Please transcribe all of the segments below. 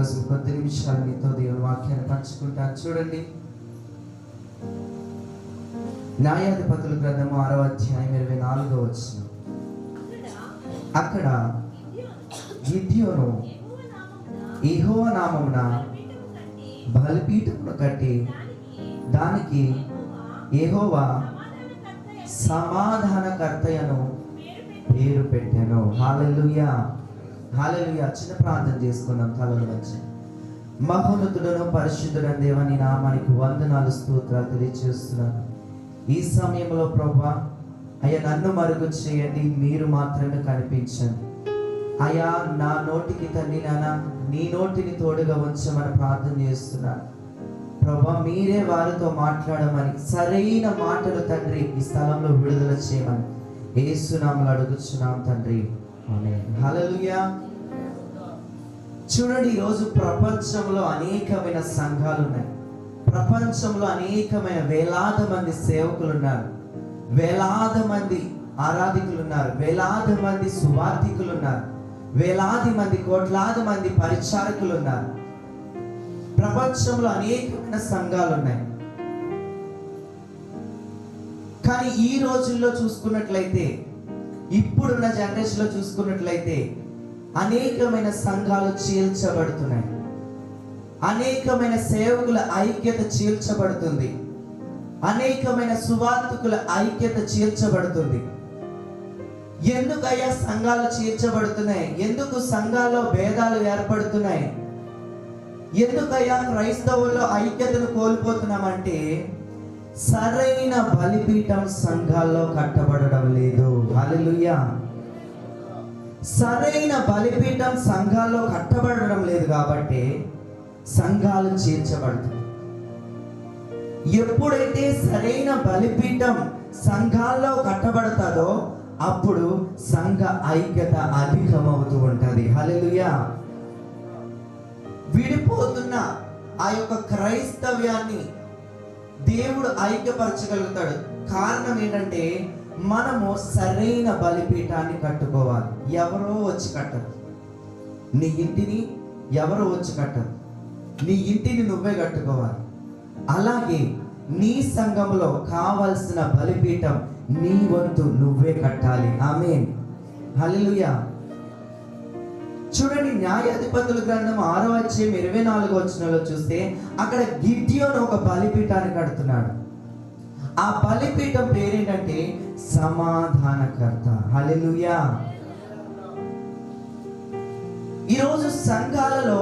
కోసం కొద్ది నిమిషాలు మీతో దేవుని వాక్యాన్ని పంచుకుంటాను. చూడండి, న్యాయాధిపతుల గ్రంథము 6వ అధ్యాయం 24వ వచనం. అక్కడ గిద్యోను యెహోవా నామమున బలిపీఠమును కట్టి దానికి యెహోవా సమాధానకర్తయను పేరు పెట్టాను. హల్లెలూయా, హల్లెలూయా. చిన్న ప్రార్థన చేసుకుందాం తలలు వచ్చి. మహోన్నతుడను పరిశుద్ధుడైన దేవాని నామానికి వందనాలు, స్తోత్రాలు తెలియజేస్తున్నాను. ఈ సమయంలో ప్రభువా, అయ్యా నన్ను మరుగు చేయండి, మీరు మాత్రమే కనిపించండి. అయ్యా నా నోటికి తండ్రి నాన్న నీ నోటిని తోడుగా ఉంచమని ప్రార్థన చేస్తున్నాను. ప్రభువా, మీరే వారితో మాట్లాడమని, సరైన మాటలు తండ్రి ఈ స్థలంలో విడుదల చేయమని యేసు నామములో అడుగుచున్నాం తండ్రి, ఆమేన్. హల్లెలూయా. చూడండి, ఈరోజు ప్రపంచంలో అనేకమైన సంఘాలు ఉన్నాయి. ప్రపంచంలో అనేకమైన వేలాది మంది సేవకులు ఉన్నారు, వేలాది మంది ఆరాధికులు ఉన్నారు, వేలాది మంది సువార్థికులు ఉన్నారు, వేలాది మంది కోట్లాది మంది పరిచారకులు ఉన్నారు. ప్రపంచంలో అనేకమైన సంఘాలు ఉన్నాయి. కానీ ఈ రోజుల్లో చూసుకున్నట్లయితే, ఇప్పుడున్న జనరేషన్లో చూసుకున్నట్లయితే అనేకమైన సంఘాలు చీల్చబడుతున్నాయి, అనేకమైన సేవకుల ఐక్యత చీల్చబడుతుంది, అనేకమైన సువార్థికుల ఐక్యత చీల్చబడుతుంది. ఎందుకయ్యా సంఘాలు చీల్చబడుతున్నాయి? ఎందుకు సంఘాల్లో భేదాలు ఏర్పడుతున్నాయి? ఎందుకయ్యా క్రైస్తవుల్లో ఐక్యతను కోల్పోతున్నామంటే, సరైన బలిపీఠం సంఘాల్లో కట్టబడడం లేదు. హల్లెలూయా. సరైన బలిపీఠం సంఘాల్లో కట్టబడడం లేదు కాబట్టి సంఘాలు చీల్చబడుతుంది. ఎప్పుడైతే సరైన బలిపీఠం సంఘాల్లో కట్టబడతాదో అప్పుడు సంఘ ఐక్యత అధికమవుతూ ఉంటుంది. హల్లెలూయా. విడిపోతున్న ఆ యొక్క క్రైస్తవ్యాన్ని దేవుడు ఐక్యపరచగలుగుతాడు. కారణం ఏంటంటే, మనము సరైన బలిపీఠాన్ని కట్టుకోవాలి. ఎవరో వచ్చి కట్టరు. నీ ఇంటిని ఎవరో వచ్చి కట్టరు, నీ ఇంటిని నువ్వే కట్టుకోవాలి. అలాగే నీ సంఘంలో కావలసిన బలిపీఠం నీ వంతు నువ్వే కట్టాలి. ఆమేన్, హల్లెలూయా. చూడండి, న్యాయాధిపతుల గ్రంథం 6వ అధ్యాయం 24వ వచనంలో చూస్తే అక్కడ గిద్యోను ఒక బలిపీఠాన్ని కడుతున్నాడు. ఆ బలిపీఠం పేరేంటంటే సమాధానకర్త. హల్లెలూయా. ఈరోజు సంఘాలలో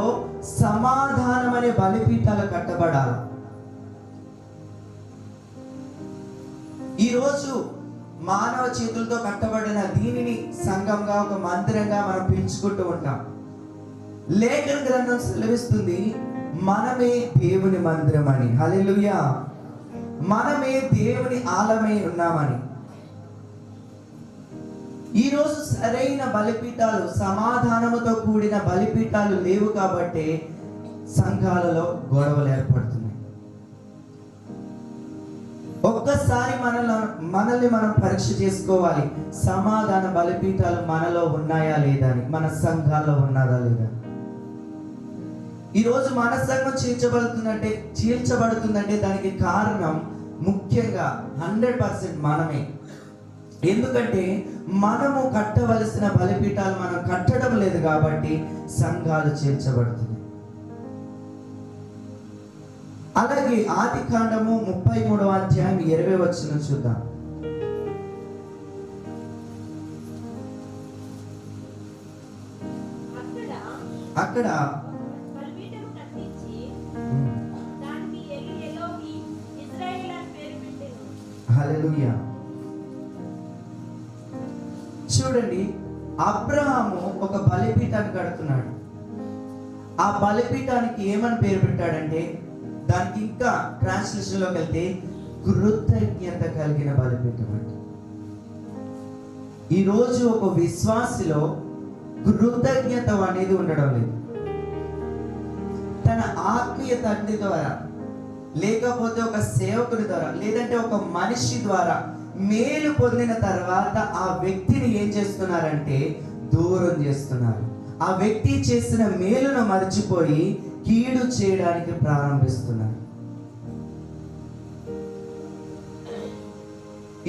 సమాధానం అనే బలిపీఠాలు కట్టబడాలి. ఈరోజు మానవ చేతులతో కట్టబడిన దీనిని సంఘంగా, ఒక మందిరంగా మనం పిలుచుకుంటూ ఉంటాం. లేఖన గ్రంథం సెలవిస్తుంది, మనమే దేవుని మందిరం అని. హల్లెలూయా. మనమే దేవుని ఆలయమై ఉన్నామని. ఈరోజు సరైన బలిపీఠాలు, సమాధానముతో కూడిన బలిపీఠాలు లేవు కాబట్టి సంఘాలలో గొడవలు ఏర్పడుతున్నాయి. ఒక్కసారి మనల్ని మనం పరీక్ష చేసుకోవాలి. సమాధాన బలిపీఠాలు మనలో ఉన్నాయా లేదా అని, మన సంఘాల్లో ఉన్నదా లేదా. ఈరోజు మన సంఘం చీల్చబడుతుందంటే దానికి కారణం ముఖ్యంగా 100% మనమే. ఎందుకంటే మనము కట్టవలసిన బలిపీఠాలు మనం కట్టడం లేదు కాబట్టి సంఘాలు చీల్చబడుతున్నాయి. అలాగే ఆదికాండము 33వ అధ్యాయం 20వ వచనం చూద్దాం. అక్కడ హల్లెలూయా. చూడండి, అబ్రహాము ఒక బలిపీఠాన్ని కడుతున్నాడు. ఆ బలిపీఠానికి ఏమని పేరు పెట్టాడంటే, దానికి ఇంకా ట్రాన్స్లేషన్ లోకి వెళ్తే కృతజ్ఞత కలిగిన బలిపీఠం అంటే. ఈరోజు ఒక విశ్వాసిలో కృతజ్ఞత అనేది ఉండడం లేదు. తన ఆత్మీయ తండ్రి ద్వారా, లేకపోతే ఒక సేవకుడి ద్వారా, లేదంటే ఒక మనిషి ద్వారా మేలు పొందిన తర్వాత ఆ వ్యక్తిని ఏం చేస్తున్నారంటే దూరం చేస్తున్నారు. ఆ వ్యక్తి చేసిన మేలును మర్చిపోయి కీడు చేయడానికి ప్రారంభిస్తున్నారు.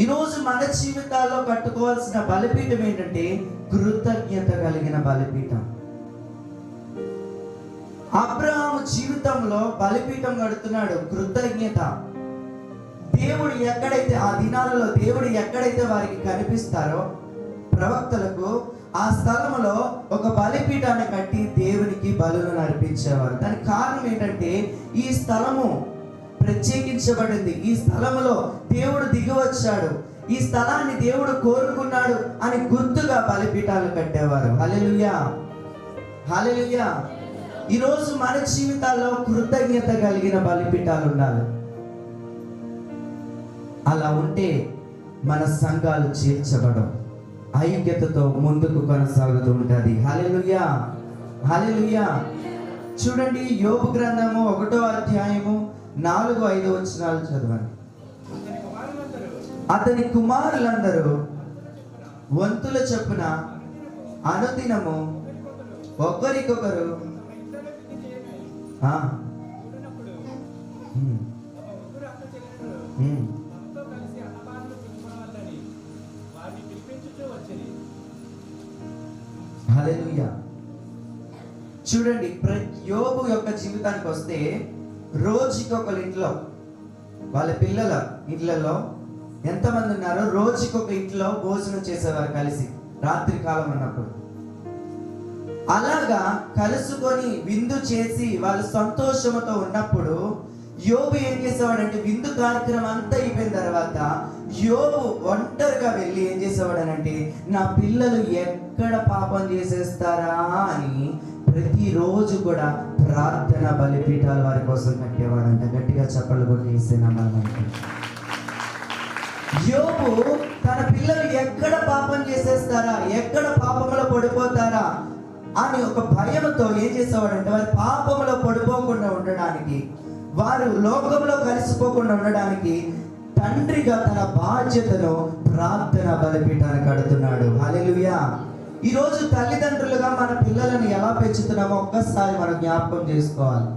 ఈరోజు మన జీవితాల్లో కట్టుకోవాల్సిన బలిపీఠం ఏంటంటే కృతజ్ఞత కలిగిన బలిపీఠం. అబ్రహాము జీవితంలో బలిపీఠం కడుతున్నాడు, కృతజ్ఞత. దేవుడు ఎక్కడైతే ఆ దినాలలో దేవుడు ఎక్కడైతే వారికి కనిపిస్తారో ప్రవక్తలకు, ఆ స్థలములో ఒక బలిపీఠాన్ని కట్టి దేవునికి బలులను అర్పించేవారు. దానికి కారణం ఏంటంటే ఈ స్థలము ప్రత్యేకించబడింది, ఈ స్థలములో దేవుడు దిగి వచ్చాడు, ఈ స్థలాన్ని దేవుడు కోరుకున్నాడు అని గుర్తుగా బలిపీఠాలు కట్టేవారు. హల్లెలూయా, హల్లెలూయా. ఈరోజు మన జీవితాల్లో కృతజ్ఞత కలిగిన బలిపీఠాలు ఉండాలి. అలా ఉంటే మన సంఘాలు చేర్చబడం, ఐక్యతతో ముందుకు కొనసాగుతూ ఉంటుంది. హల్లెలూయా, హల్లెలూయా. చూడండి, యోబు గ్రంథము 1వ అధ్యాయము 4-5 వచనాలు చదవండి. అతని కుమారులందరూ వంతుల చొప్పున అనుదినము ఒకరికొకరు హల్లెలూయా. చూడండి, యోబు యొక్క జీవితానికి వస్తే రోజుకి ఒకరి ఇంట్లో, వాళ్ళ పిల్లల ఇంట్లలో ఎంతమంది ఉన్నారో రోజుకి ఒక ఇంట్లో భోజనం చేసేవారు కలిసి, రాత్రి కాలం ఉన్నప్పుడు. అలాగా కలుసుకొని విందు చేసి వాళ్ళు సంతోషంతో ఉన్నప్పుడు యోబు ఏం చేసేవాడంటే, విందు కార్యక్రమం అంతా అయిపోయిన తర్వాత యోబు ఒంటరిగా వెళ్ళి ఏం చేసేవాడనంటే, నా పిల్లలు ఎక్కడ పాపం చేసేస్తారా అని ప్రతిరోజు కూడా ప్రార్థన బలిపీఠాలు వారి కోసం కట్టేవాడంట. గట్టిగా చప్పట్లు కొట్టేసేనా మనం. యోబు తన పిల్లలు ఎక్కడ పాపం చేసేస్తారా, ఎక్కడ పాపంలో పడిపోతారా అని ఒక భయంతో ఏం చేసేవాడంటే, వారి పాపంలో పడిపోకుండా ఉండడానికి, వారు లోకంలో కలిసిపోకుండా ఉండడానికి తండ్రిగా తన బాధ్యతను ప్రార్థన బలిపీఠాన్ని కడుతున్నాడు. హల్లెలూయా. ఈరోజు తల్లిదండ్రులుగా మన పిల్లలను ఎలా పెంచుతున్నామో ఒక్కసారి మనం జ్ఞాపకం చేసుకోవాలి.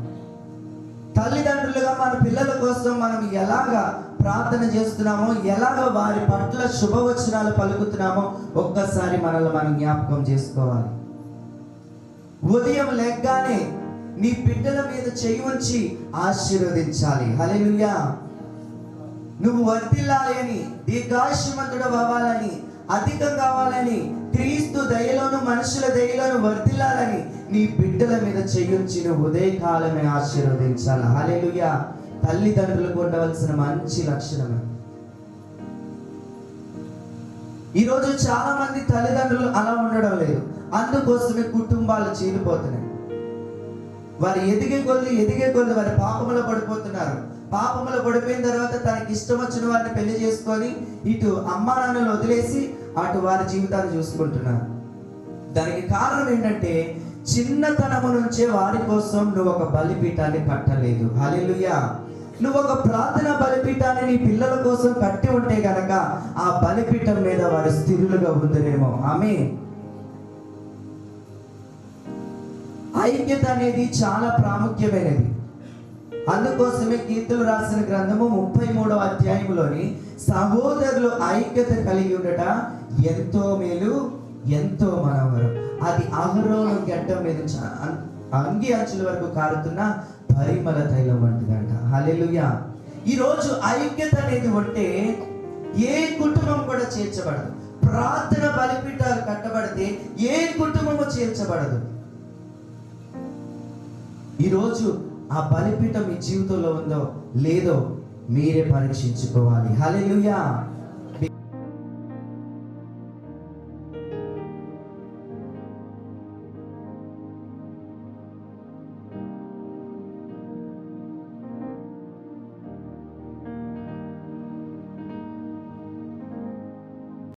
తల్లిదండ్రులుగా మన పిల్లల కోసం మనం ఎలాగా ప్రార్థన చేస్తున్నామో, ఎలాగ వారి పట్ల శుభవచనాలు పలుకుతున్నామో ఒక్కసారి మనల్ని మనం జ్ఞాపకం చేసుకోవాలి. ఉదయం లెగ్గానే నీ బిడ్డల మీద చేయి ఉంచి ఆశీర్వదించాలి. హల్లెలూయా. నువ్వు వర్ధిల్లాలి అని, దీర్ఘాయుష్మంతుడు అవ్వాలని, అధికం కావాలని, క్రీస్తు దయలోను మనుషుల దయలోను వర్ధిల్లాలని నీ బిడ్డల మీద చేయించి నువ్వు ఉదయకాలమే ఆశీర్వదించాలి. హల్లెలూయా. తల్లిదండ్రులకు ఉండవలసిన మంచి లక్షణమే. ఈరోజు చాలా మంది తల్లిదండ్రులు అలా ఉండడం లేదు, అందుకోసమే కుటుంబాలు చీలిపోతున్నాయి. వారు ఎదిగే కొద్ది వారి పాపంలో పడిపోతున్నారు. పాపంలో పడిపోయిన తర్వాత తనకి ఇష్టం వచ్చిన వారిని పెళ్లి చేసుకొని ఇటు అమ్మా నాన్నలు వదిలేసి అటు వారి జీవితాన్ని చూసుకుంటున్నారు. దానికి కారణం ఏంటంటే, చిన్నతనము నుంచే వారి కోసం నువ్వు ఒక బలిపీఠాన్ని కట్టలేదు. హల్లెలూయా. నువ్వు ఒక ప్రార్థన బలిపీఠాన్ని నీ పిల్లల కోసం కట్టి ఉంటే గనక ఆ బలిపీఠం మీద వారు స్థిరులుగా ఉందరేమో. ఆమేన్. ఐక్యత అనేది చాలా ప్రాముఖ్యమైనది. అందుకోసమే కీర్తనలు రాసిన గ్రంథము 33వ అధ్యాయంలోని సహోదరులు ఐక్యత కలిగి ఉండట ఎంతో మేలు, ఎంతో మనోహరం. అది అహరోను గడ్డం మీద అంగి అంచుల వరకు కారుతున్న పరిమళ తైలం వంటిదంట. హల్లెలూయా. ఈరోజు ఐక్యత అనేది ఉంటే ఏ కుటుంబం కూడా చేర్చబడదు. ప్రార్థన బలిపీఠాలు కట్టబడితే ఏ కుటుంబము చేర్చబడదు. ఈరోజు ఆ బలిపీఠం మీ జీవితంలో ఉందో లేదో మీరే పరీక్షించుకోవాలి. హల్లెలూయా.